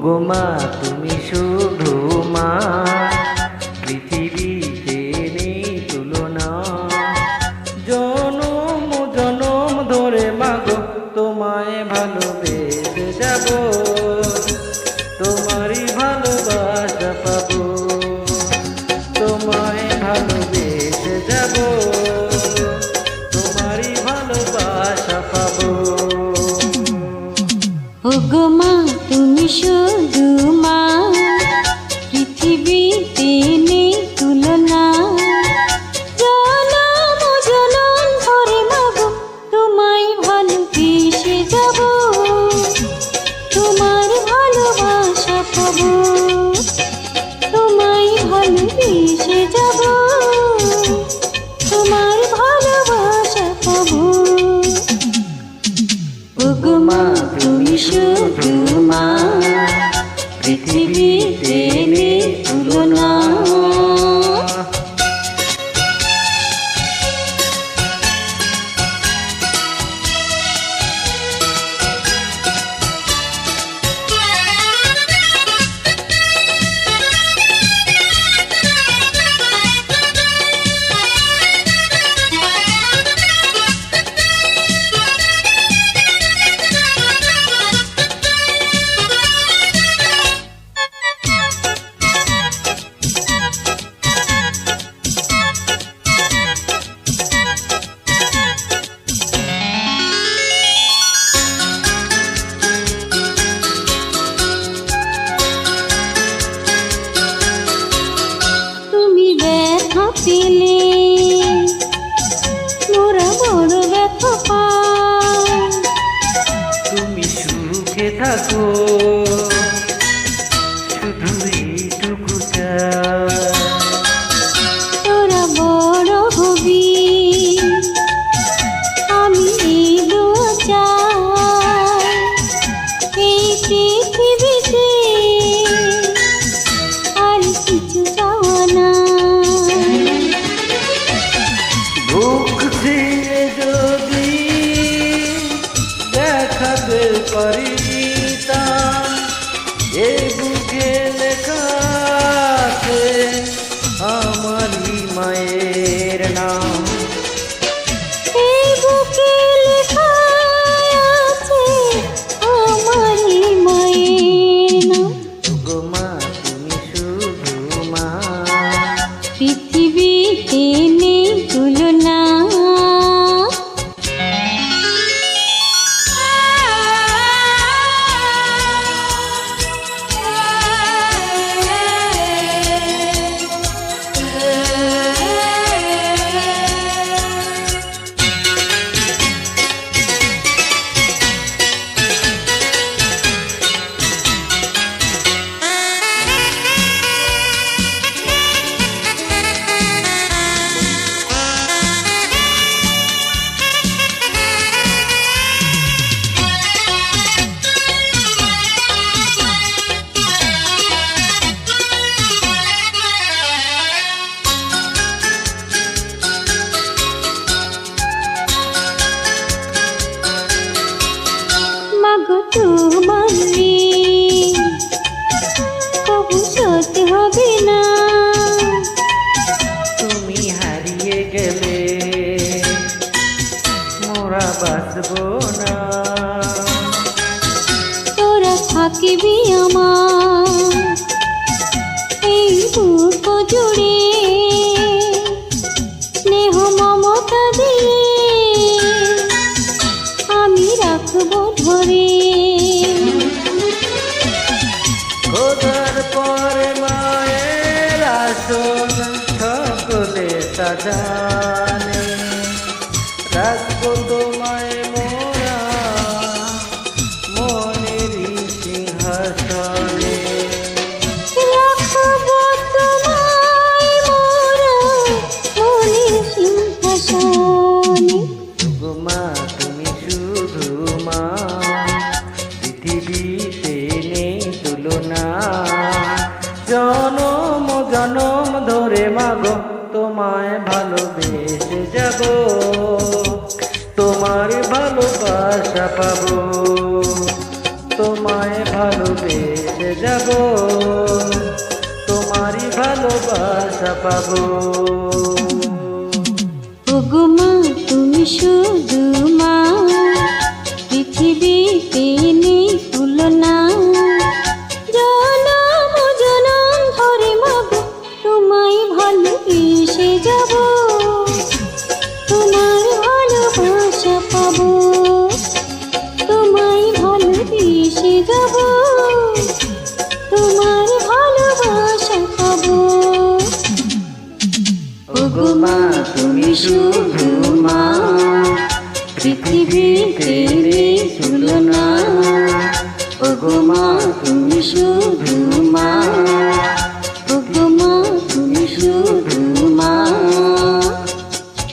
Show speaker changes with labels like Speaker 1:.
Speaker 1: ওগো মা তুমি শুধু মা, পৃথিবীতে নেই তুলনা। জনম জনম ধরে মাগো তোমায় ভালোবেসে যাব, তোমারই ভালোবাসা পাবো, তোমায় ভালোবেসে যাব, তোমারই ভালোবাসা পাবো।
Speaker 2: ওগো মা তুমি শুধু মা, পৃথিবীতে নেই তুলনা। জনম জনম ধরে মাগো তোমায় ভালোবেসে যাব, তোমার ভালোবাসা পাবো, তোমায় ভালোবেসে যাব, তোমার ভালোবাসা পাবো। ওগো মা তুমি শুধু মা, পৃথিবীতে নেই তুলনা। পেলে মোরা বড় ব্যথা পাই,
Speaker 1: তুমি সুখে থাকো শুধু এইটুকু চাই।
Speaker 2: তোরা বড় হবি আমি এই দোয়া চাই, এই পৃথিবীতে আর কিছু চাওয়া না।
Speaker 1: বুক ছিঁড়ে যদি দেখাতে পারিতাম, এই বুকে লেখা আছে আমারই মায়ের নাম।
Speaker 2: এই বুকে লেখা আছে আমারই মায়ের নাম।
Speaker 1: ওগো মা তুমি শুধু মা,
Speaker 2: পৃথিবীতে নেই তুলনা। মাগো তোমার কবু সতে হবে না,
Speaker 1: তুমি হারিয়ে গেলে মোরা বাঁচবো না।
Speaker 2: তোরা থাকিবি আমার এই বুক জুড়ে, স্নেহ মমতা দিয়ে আমি রাখবো ধরে।
Speaker 1: খোদার পরে মায়ের আসন সকলে সাজানে, রাখবো তোমায় মোরা মনেরই সিংহাসনে।
Speaker 2: রাখবো তোমায় মোরা মনের সিংহাসনে।
Speaker 1: ওগো মা তুমি শুধু মা, পৃথিবীতে নেই তুলনা। জনম জনম ধরে মাগো তোমায় ভালোবেসে যাব, তোমার ভালোবাসা পাবো, তোমায় ভালোবেসে যাব, তোমারই ভালোবাসা পাবো।
Speaker 2: ওগো মা তুমি শুধু মা, পৃথিবীতে নেই তুলনা। জনম জনম ধরে মাগো তোমায় ভালোবেসে যাব, তোমার ভালোবাসা পাবো। তোমায় ভালোবেসে যাব, তোমার ভালোবাসা পাবো।
Speaker 1: ওগো মা তুমি শুধু মা, পৃথিবীতে নেই তুলনা। ওগো মা